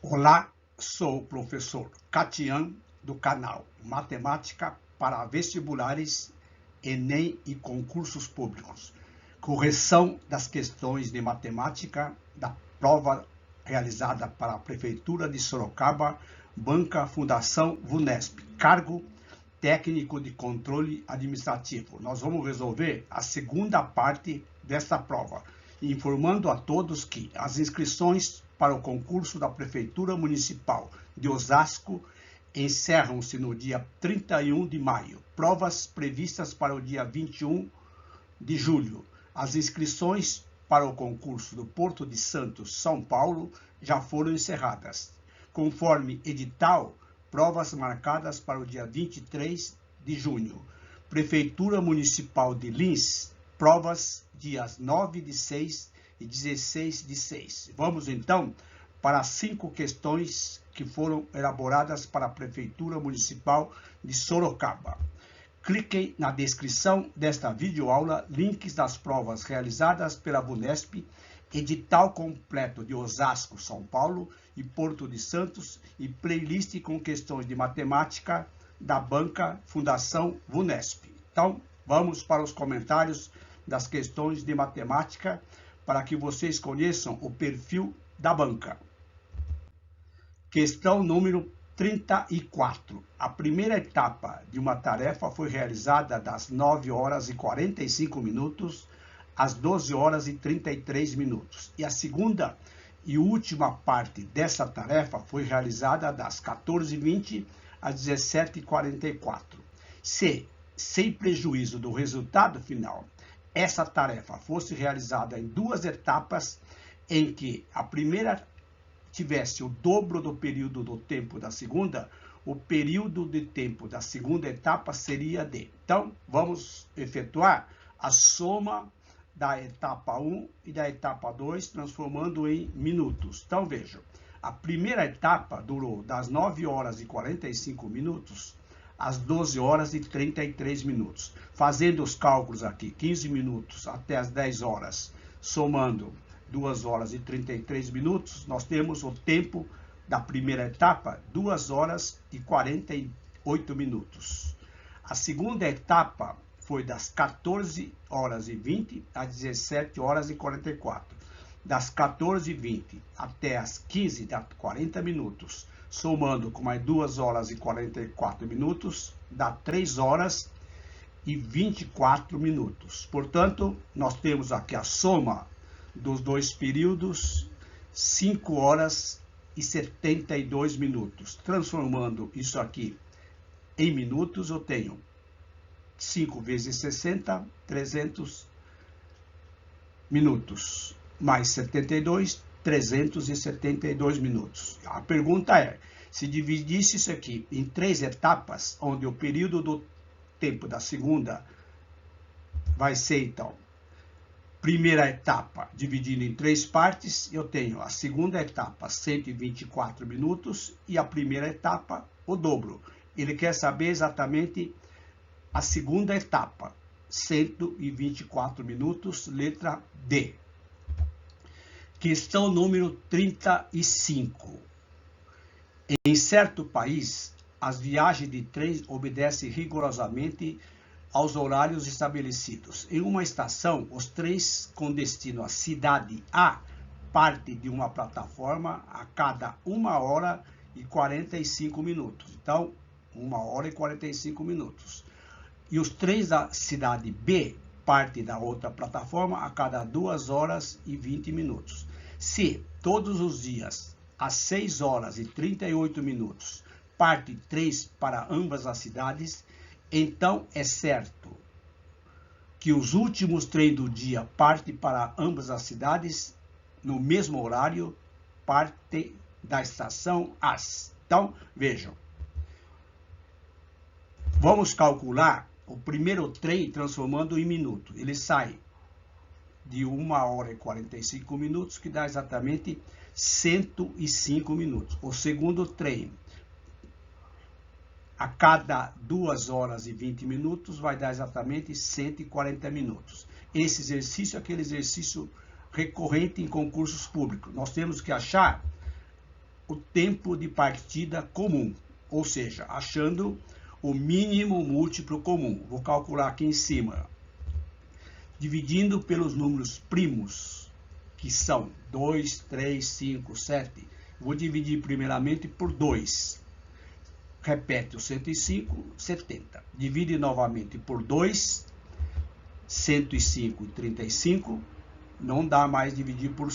Olá, sou o professor Catian do canal Matemática para Vestibulares, Enem e Concursos Públicos. Correção das questões de matemática da prova realizada para a Prefeitura de Sorocaba, Banca Fundação VUNESP, cargo técnico de controle administrativo. Nós vamos resolver a segunda parte desta prova, informando a todos que as inscrições para o concurso da Prefeitura Municipal de Osasco encerram-se no dia 31 de maio. Provas previstas para o dia 21 de julho. As inscrições para o concurso do Porto de Santos, São Paulo, já foram encerradas. Conforme edital, provas marcadas para o dia 23 de junho. Prefeitura Municipal de Lins, provas dias 9 de 6 e 16 de 6. Vamos então para as 5 questões que foram elaboradas para a Prefeitura Municipal de Sorocaba. Cliquem na descrição desta videoaula, links das provas realizadas pela VUNESP, edital completo de Osasco, São Paulo e Porto de Santos e playlist com questões de matemática da Banca Fundação VUNESP. Então, vamos para os comentários das questões de matemática para que vocês conheçam o perfil da banca. Questão número 34. A primeira etapa de uma tarefa foi realizada das 9 horas e 45 minutos às 12 horas e 33 minutos. E a segunda e última parte dessa tarefa foi realizada das 14h20 às 17h44. Se, sem prejuízo do resultado final, essa tarefa fosse realizada em 2 etapas, em que a primeira tivesse o dobro do período do tempo da segunda, o período de tempo da segunda etapa seria D. Então, vamos efetuar a soma da etapa 1 e da etapa 2, transformando em minutos. Então, vejam, a primeira etapa durou das 9 horas e 45 minutos às 12 horas e 33 minutos. Fazendo os cálculos aqui, 15 minutos até as 10 horas, somando 2 horas e 33 minutos, nós temos o tempo da primeira etapa, 2 horas e 48 minutos. A segunda etapa foi das 14 horas e 20 às 17 horas e 44. Das 14h20 até as 15 dá 40 minutos. Somando com mais 2 horas e 44 minutos, dá 3 horas e 24 minutos. Portanto, nós temos aqui a soma dos 2 períodos, 5 horas e 72 minutos. Transformando isso aqui em minutos, eu tenho 5 vezes 60, 300 minutos, mais 72, 372 minutos. A pergunta é, se dividisse isso aqui em 3 etapas, onde o período do tempo da segunda vai ser, então, primeira etapa dividida em 3 partes, eu tenho a segunda etapa, 124 minutos, e a primeira etapa, o dobro. Ele quer saber exatamente a segunda etapa, 124 minutos, letra D. Questão número 35. Em certo país, as viagens de trem obedecem rigorosamente aos horários estabelecidos. Em uma estação, os trens com destino à cidade A partem de uma plataforma a cada 1 hora e 45 minutos. Então, 1 hora e 45 minutos. E os trens da cidade B partem da outra plataforma a cada 2 horas e 20 minutos. Se todos os dias, às 6 horas e 38 minutos, parte 3 para ambas as cidades, então é certo que os últimos trens do dia partem para ambas as cidades no mesmo horário, parte da estação AS. Então, vejam. Vamos calcular o primeiro trem transformando em minuto. Ele sai de 1 hora e 45 minutos, que dá exatamente 105 minutos. O segundo trem, a cada 2 horas e 20 minutos, vai dar exatamente 140 minutos. Esse exercício é aquele exercício recorrente em concursos públicos. Nós temos que achar o tempo de partida comum, ou seja, achando o mínimo múltiplo comum. Vou calcular aqui em cima, dividindo pelos números primos, que são 2, 3, 5, 7. Vou dividir primeiramente por 2. Repete o 105, 70. Divide novamente por 2, 105 e 35. Não dá mais dividir por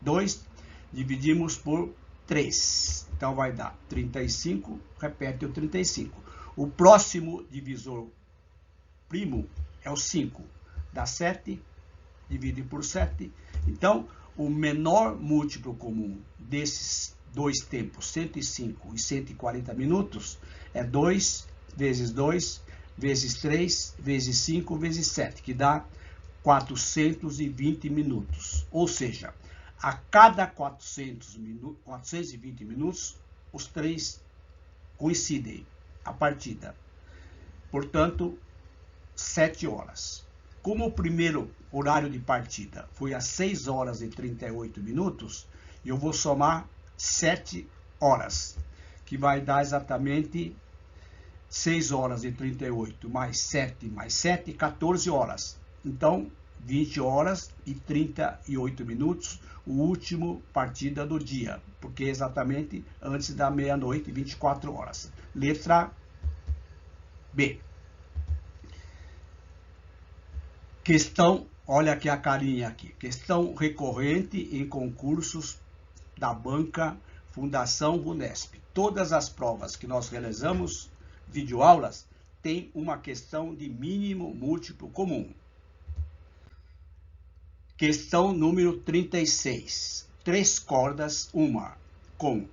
2, dividimos por 3. Então vai dar 35, repete o 35. O próximo divisor primo é o 5. Dá 7, divide por 7. Então, o menor múltiplo comum desses dois tempos, 105 e 140 minutos, é 2 vezes 2 vezes 3 vezes 5 vezes 7, que dá 420 minutos. Ou seja, a cada 420 minutos, os três coincidem a partida. Portanto, 7 horas. Como o primeiro horário de partida foi às 6 horas e 38 minutos, eu vou somar 7 horas, que vai dar exatamente 6 horas e 38 mais 7, 14 horas. Então, 20 horas e 38 minutos, o último partida do dia, porque é exatamente antes da meia-noite, 24 horas. Letra B. Questão, olha aqui a carinha aqui. Questão recorrente em concursos da banca Fundação Vunesp. Todas as provas que nós realizamos, videoaulas, tem uma questão de mínimo múltiplo comum. Questão número 36. 3 cordas, uma com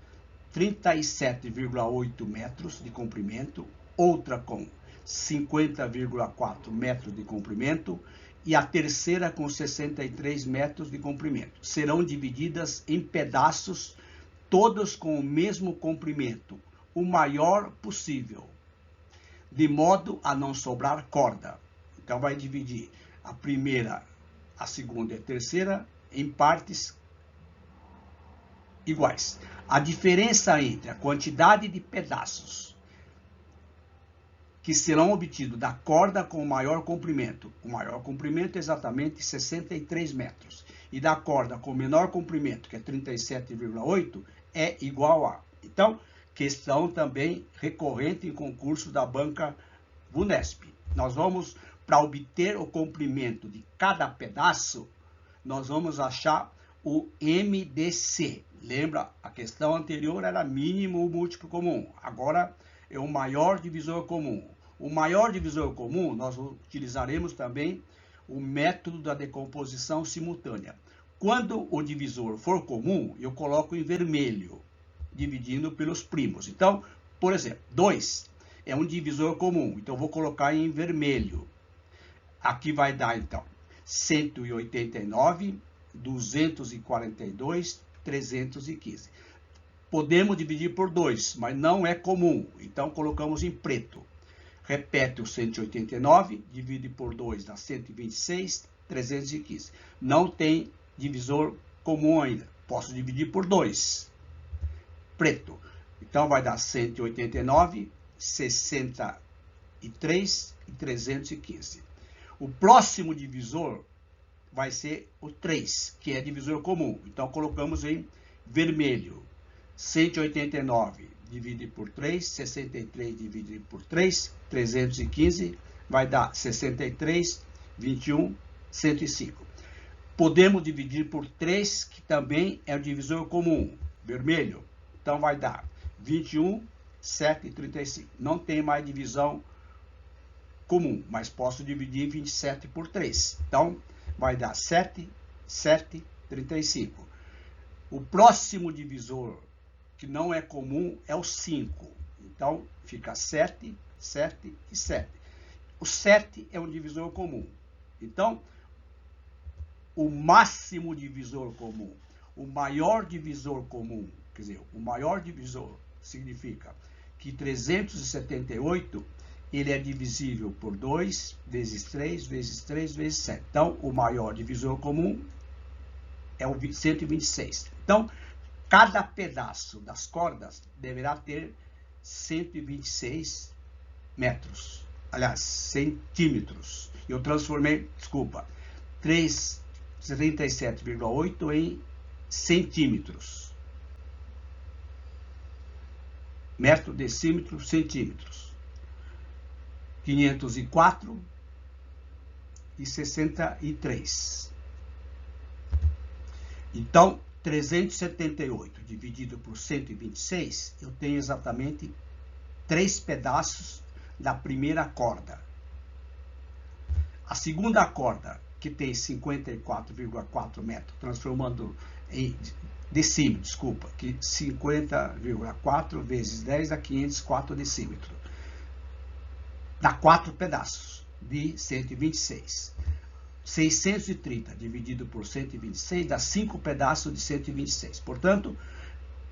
37,8 metros de comprimento, outra com 50,4 metros de comprimento e a terceira com 63 metros de comprimento. Serão divididas em pedaços, todos com o mesmo comprimento, o maior possível, de modo a não sobrar corda. Então vai dividir a primeira, a segunda e a terceira em partes iguais. A diferença entre a quantidade de pedaços que serão obtidos da corda com o maior comprimento é exatamente 63 metros, e da corda com o menor comprimento, que é 37,8, é igual a. Então, questão também recorrente em concurso da banca Vunesp. Nós vamos, para obter o comprimento de cada pedaço, nós vamos achar o MDC. Lembra, a questão anterior era mínimo ou múltiplo comum, agora é o maior divisor comum. O maior divisor comum, nós utilizaremos também o método da decomposição simultânea. Quando o divisor for comum, eu coloco em vermelho, dividindo pelos primos. Então, por exemplo, 2 é um divisor comum, então eu vou colocar em vermelho. Aqui vai dar, então, 189, 242, 315. Podemos dividir por 2, mas não é comum, então colocamos em preto. Repete o 189, divide por 2, dá 126, 315. Não tem divisor comum ainda. Posso dividir por 2. Preto. Então vai dar 189, 63 e 315. O próximo divisor vai ser o 3, que é divisor comum. Então colocamos em vermelho. 189 divide por 3, 63 divide por 3, 315, vai dar 63, 21, 105. Podemos dividir por 3, que também é o divisor comum, vermelho. Então vai dar 21, 7 e 35. Não tem mais divisão comum, mas posso dividir 27 por 3. Então vai dar 7, 7, 35. O próximo divisor que não é comum é o 5. Então, fica 7, 7 e 7. O 7 é um divisor comum. Então, o máximo divisor comum, o maior divisor comum, quer dizer, o maior divisor significa que 378, ele é divisível por 2, vezes 3, vezes 3, vezes 7. Então, o maior divisor comum é o 126. Então, Cada pedaço das cordas deverá ter 126 metros, aliás, centímetros. Eu transformei, 377,8 em centímetros. Metro, decímetro, centímetros. 504,63. Então, 378 dividido por 126, eu tenho exatamente 3 pedaços da primeira corda. A segunda corda, que tem 54,4 metros, transformando em decímetro, que 50,4 vezes 10 dá 504 decímetros. Dá 4 pedaços de 126. 630 dividido por 126 dá 5 pedaços de 126. Portanto,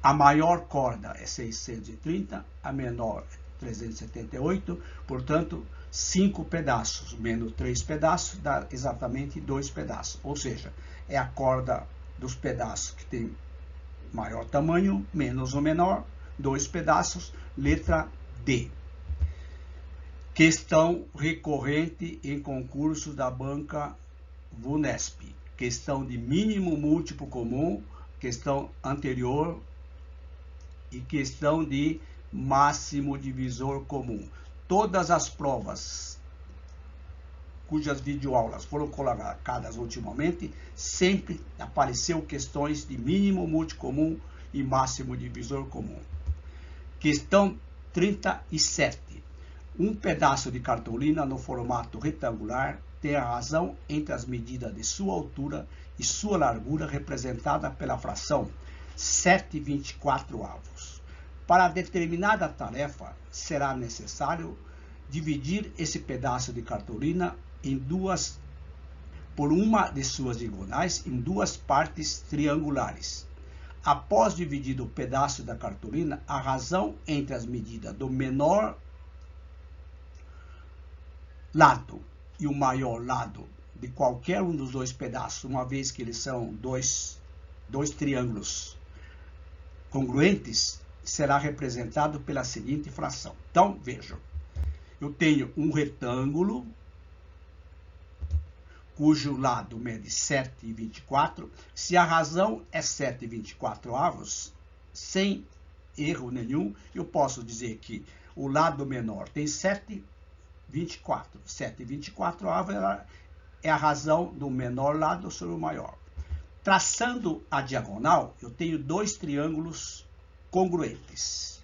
a maior corda é 630, a menor é 378. Portanto, 5 pedaços menos 3 pedaços dá exatamente 2 pedaços. Ou seja, é a corda dos pedaços que tem maior tamanho menos o menor, 2 pedaços, letra D. Questão recorrente em concursos da banca VUNESP. Questão de mínimo múltiplo comum, questão anterior e questão de máximo divisor comum. Todas as provas cujas videoaulas foram colocadas ultimamente, sempre apareceu questões de mínimo múltiplo comum e máximo divisor comum. Questão 37. Um pedaço de cartolina no formato retangular tem a razão entre as medidas de sua altura e sua largura representada pela fração 7/24. Para determinada tarefa, será necessário dividir esse pedaço de cartolina por uma de suas diagonais em 2 partes triangulares. Após dividir o pedaço da cartolina, a razão entre as medidas do menor lado e o maior lado de qualquer um dos 2 pedaços, uma vez que eles são dois triângulos congruentes, será representado pela seguinte fração. Então, vejam, eu tenho um retângulo cujo lado mede 7/24. Se a razão é 7/24, sem erro nenhum, eu posso dizer que o lado menor tem 7/24. 7/24 é a razão do menor lado sobre o maior. Traçando a diagonal, eu tenho 2 triângulos congruentes.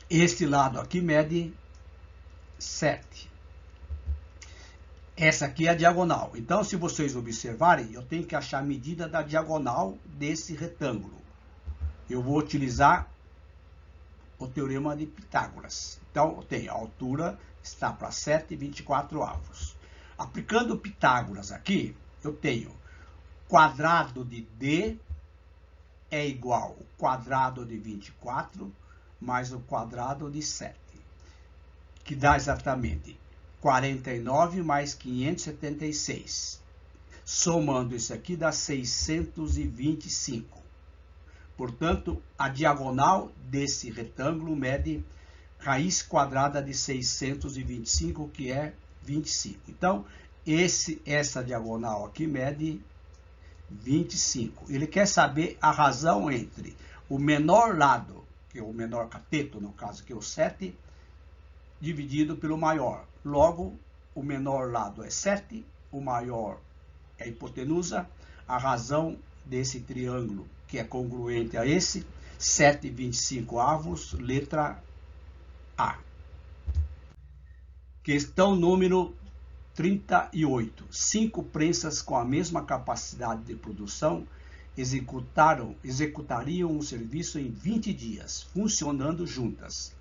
Este lado aqui mede 7. Essa aqui é a diagonal. Então, se vocês observarem, eu tenho que achar a medida da diagonal desse retângulo. Eu vou utilizar o teorema de Pitágoras. Então, eu tenho a altura está para 7/24. Aplicando Pitágoras aqui, eu tenho quadrado de D é igual ao quadrado de 24 mais o quadrado de 7, que dá exatamente 49 mais 576. Somando isso aqui dá 625. Portanto, a diagonal desse retângulo mede raiz quadrada de 625, que é 25. Então, essa diagonal aqui mede 25. Ele quer saber a razão entre o menor lado, que é o menor cateto, no caso que é o 7, dividido pelo maior. Logo, o menor lado é 7, o maior é a hipotenusa. A razão desse triângulo, que é congruente a esse, 7/25, letra A. Questão número 38. 5 prensas com a mesma capacidade de produção executariam um serviço em 20 dias, funcionando juntas,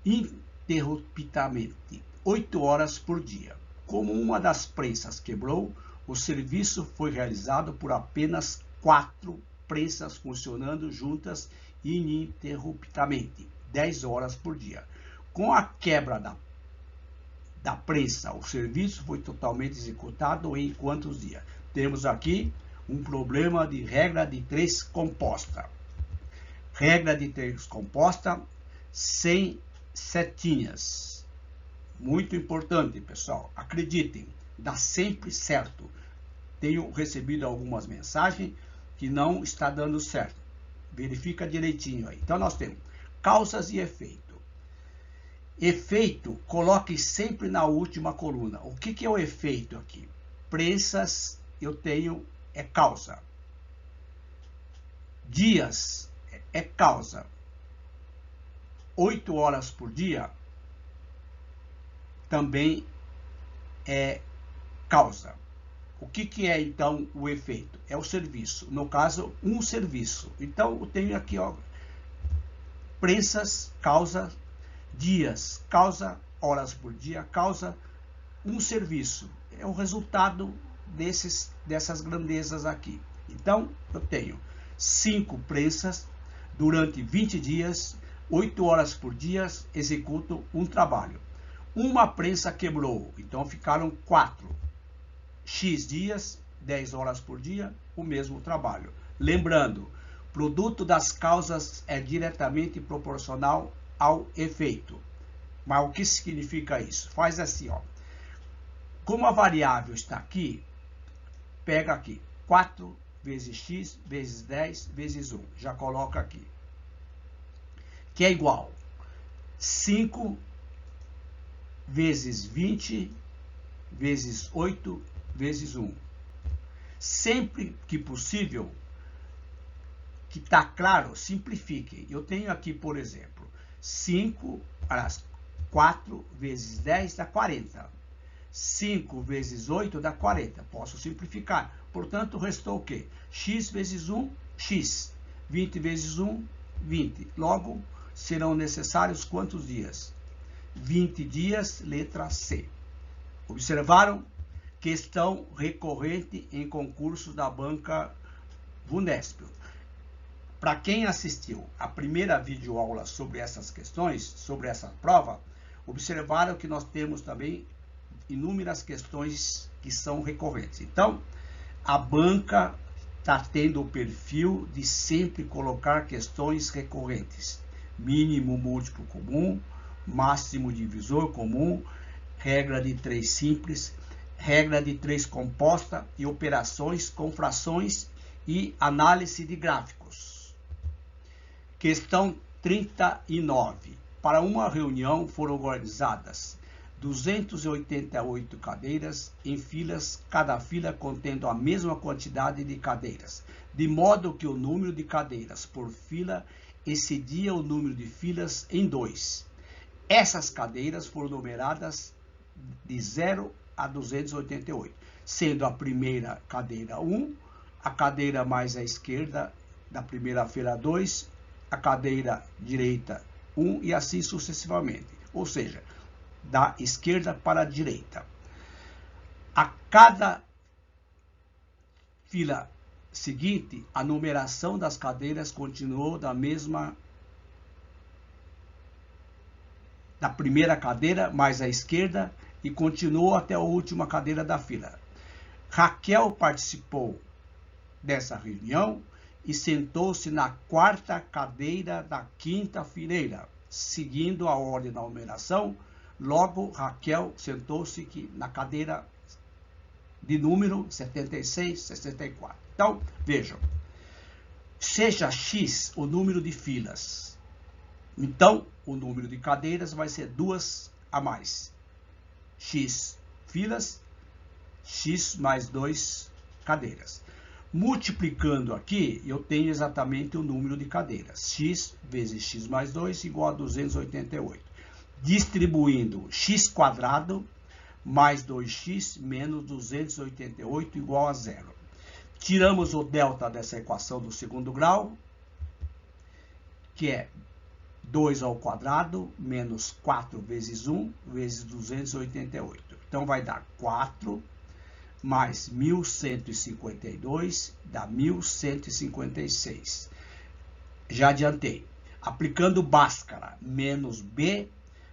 ininterruptamente, 8 horas por dia. Como uma das prensas quebrou, o serviço foi realizado por apenas 4 prensas funcionando juntas ininterruptamente, 10 horas por dia. Com a quebra da prensa. O serviço foi totalmente executado em quantos dias? Temos aqui um problema de regra de 3 composta. Regra de 3 composta sem setinhas. Muito importante, pessoal. Acreditem, dá sempre certo. Tenho recebido algumas mensagens que não está dando certo. Verifica direitinho aí. Então, nós temos causas e efeito. Efeito, coloque sempre na última coluna. O que é o efeito aqui? Prensas, eu tenho, é causa. Dias, é causa. 8 horas por dia, também é causa. O que é, então, o efeito? É o serviço. No caso, um serviço. Então, eu tenho aqui, ó, prensas, causa, dias, causa, horas por dia, causa, um serviço. É o resultado dessas grandezas aqui. Então, eu tenho 5 prensas durante 20 dias, 8 horas por dia, executo um trabalho. Uma prensa quebrou, então ficaram 4. X dias, 10 horas por dia, o mesmo trabalho. Lembrando, produto das causas é diretamente proporcional ao efeito. Mas o que significa isso? Faz assim, ó. Como a variável está aqui, pega aqui 4 vezes x vezes 10 vezes 1. Já coloca aqui. Que é igual 5 vezes 20 vezes 8 vezes 1. Sempre que possível, que está claro, simplifiquem. Eu tenho aqui, por exemplo, 4 vezes 10 dá 40. 5 vezes 8 dá 40. Posso simplificar. Portanto, restou o quê? X vezes 1, x. 20 vezes 1, 20. Logo, serão necessários quantos dias? 20 dias, letra C. Observaram? Questão recorrente em concursos da banca VUNESP. Para quem assistiu a primeira videoaula sobre essas questões, sobre essa prova, observaram que nós temos também inúmeras questões que são recorrentes. Então, a banca está tendo o perfil de sempre colocar questões recorrentes. Mínimo múltiplo comum, máximo divisor comum, regra de 3 simples, regra de 3 composta e operações com frações e análise de gráficos. Questão 39. Para uma reunião foram organizadas 288 cadeiras em filas, cada fila contendo a mesma quantidade de cadeiras, de modo que o número de cadeiras por fila excedia o número de filas em 2. Essas cadeiras foram numeradas de 0 a 288, sendo a primeira cadeira 1, a cadeira mais à esquerda da primeira fila 2, a cadeira direita 1 e assim sucessivamente. Ou seja, da esquerda para a direita. A cada fila seguinte, a numeração das cadeiras continuou da primeira cadeira mais à esquerda e continuou até a última cadeira da fila. Raquel participou dessa reunião e sentou-se na 4ª cadeira da 5ª fileira, seguindo a ordem da numeração. Logo, Raquel sentou-se na cadeira de número 76, 64. Então, vejam. Seja X o número de filas. Então, o número de cadeiras vai ser 2 a mais. X filas, X mais 2 cadeiras. Multiplicando aqui, eu tenho exatamente o número de cadeiras. X vezes X mais 2 igual a 288. Distribuindo x² mais 2x menos 288 igual a 0. Tiramos o delta dessa equação do segundo grau, que é 2² menos 4 vezes 1 vezes 288. Então, vai dar 4 mais 1152 dá 1156. Já adiantei. Aplicando Bhaskara menos B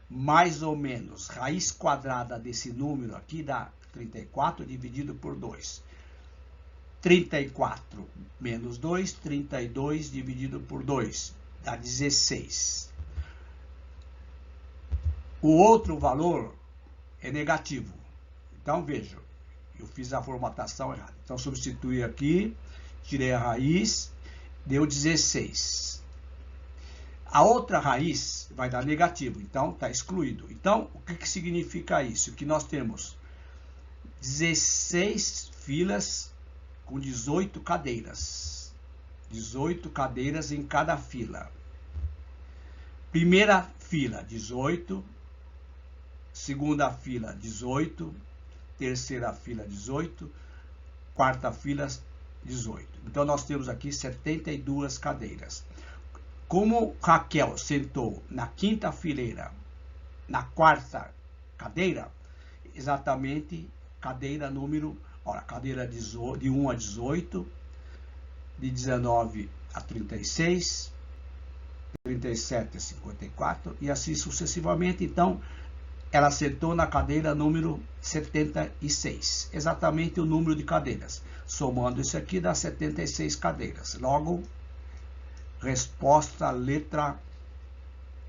mais ou menos raiz quadrada desse número aqui dá 34 dividido por 2. 34 menos 2, 32 dividido por 2, dá 16. O outro valor é negativo. Então, vejam, eu fiz a formatação errada. Então, substituí aqui, tirei a raiz, deu 16. A outra raiz vai dar negativo, então está excluído. Então, o que significa isso? Que nós temos 16 filas com 18 cadeiras. 18 cadeiras em cada fila. Primeira fila, 18. Segunda fila, 18. Terceira fila, 18. Quarta fila, 18. Então, nós temos aqui 72 cadeiras. Como Raquel sentou na quinta fileira, na quarta cadeira, exatamente cadeira número, olha, cadeira de 1 a 18, de 19 a 36, 37 a 54 e assim sucessivamente. Então, ela sentou na cadeira número 76, exatamente o número de cadeiras. Somando isso aqui dá 76 cadeiras. Logo, resposta letra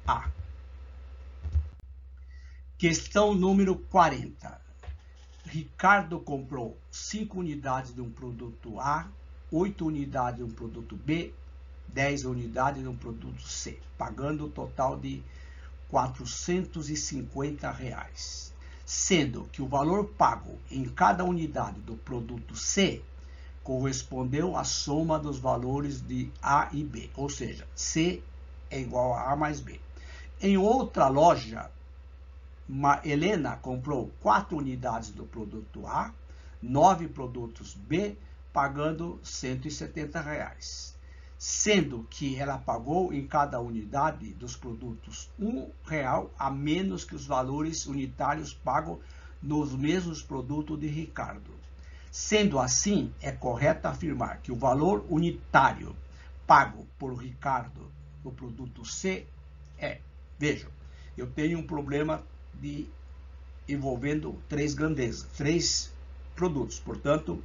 A. Questão número 40. Ricardo comprou 5 unidades de um produto A, 8 unidades de um produto B, 10 unidades de um produto C, pagando o total de R$450, sendo que o valor pago em cada unidade do produto C correspondeu à soma dos valores de A e B, ou seja, C é igual a A mais B. Em outra loja, Helena comprou 4 unidades do produto A, 9 produtos B, pagando R$170, sendo que ela pagou em cada unidade dos produtos R$1 a menos que os valores unitários pagos nos mesmos produtos de Ricardo. Sendo assim, é correto afirmar que o valor unitário pago por Ricardo no produto C é... Vejam, eu tenho um problema envolvendo 3 grandezas, 3 produtos. Portanto,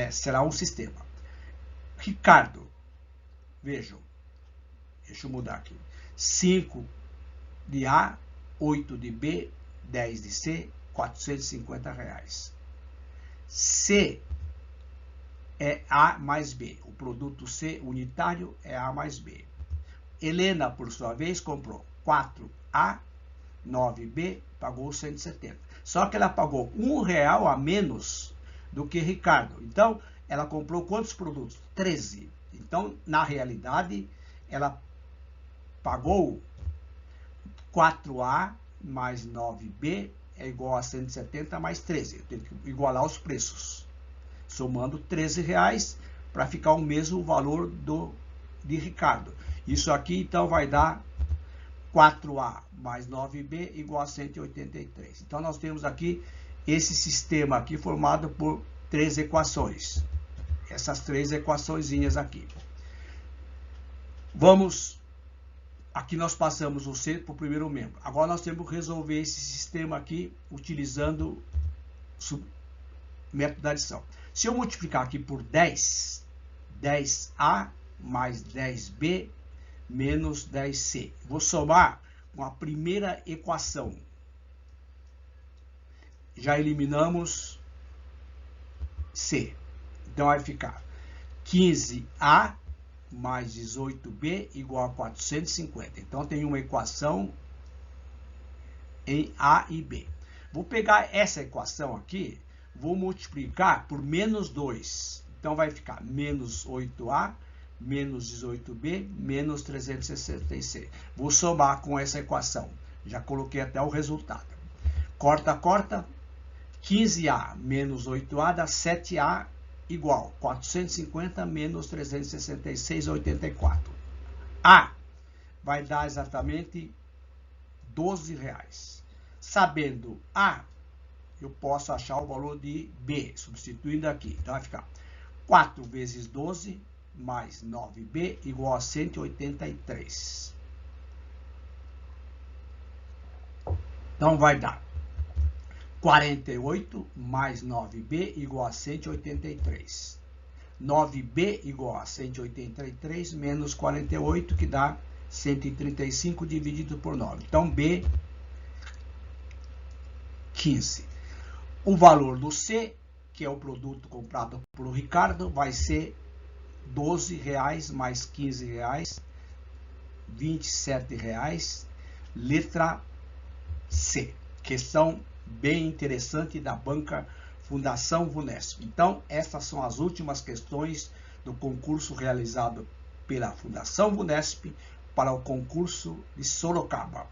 será um sistema. Ricardo, vejam, deixa eu mudar aqui. 5 de A, 8 de B, 10 de C, R$450. C é A mais B. O produto C unitário é A mais B. Helena, por sua vez, comprou 4A, 9B, pagou 170. Só que ela pagou R$1 a menos do que Ricardo. Então, ela comprou quantos produtos? 13. Então, na realidade, ela pagou 4A mais 9B é igual a 170 mais 13. Eu tenho que igualar os preços. Somando R$13 para ficar o mesmo valor de Ricardo. Isso aqui, então, vai dar 4A mais 9B igual a 183. Então, nós temos aqui esse sistema aqui formado por 3 equações. Essas 3 equaçõezinhas aqui. Vamos... Aqui nós passamos o C para o primeiro membro. Agora nós temos que resolver esse sistema aqui utilizando o método da adição. Se eu multiplicar aqui por 10, 10A mais 10B menos 10C. Vou somar com a primeira equação. Já eliminamos C. Então vai ficar 15A mais 18B igual a 450. Então, tem uma equação em A e B. Vou pegar essa equação aqui, vou multiplicar por menos 2. Então, vai ficar menos 8A, menos 18B, menos 366. Vou somar com essa equação. Já coloquei até o resultado. Corta, corta. 15A menos 8A dá 7A igual 450 menos 366, 84. A vai dar exatamente R$12. Sabendo A, eu posso achar o valor de B, substituindo aqui. Então vai ficar 4 vezes 12 mais 9B igual a 183. Então vai dar 48 mais 9b igual a 183. 9b igual a 183 menos 48, que dá 135 dividido por 9. Então, B, 15. O valor do C, que é o produto comprado por Ricardo, vai ser R$12 mais R$15, R$27, letra C. Questão bem interessante da banca Fundação VUNESP. Então, essas são as últimas questões do concurso realizado pela Fundação VUNESP para o concurso de Sorocaba.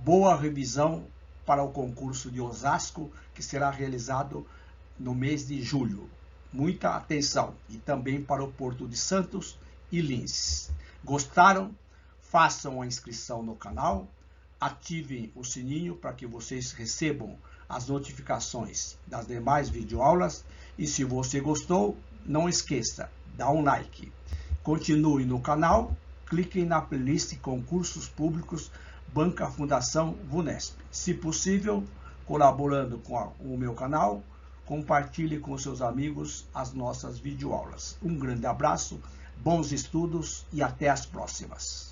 Boa revisão para o concurso de Osasco, que será realizado no mês de julho. Muita atenção. E também para o Porto de Santos e Lins. Gostaram? Façam a inscrição no canal. Ativem o sininho para que vocês recebam as notificações das demais videoaulas. E se você gostou, não esqueça, dá um like. Continue no canal, cliquem na playlist Concursos Públicos Banca Fundação VUNESP. Se possível, colaborando com o meu canal, compartilhe com seus amigos as nossas videoaulas. Um grande abraço, bons estudos e até as próximas.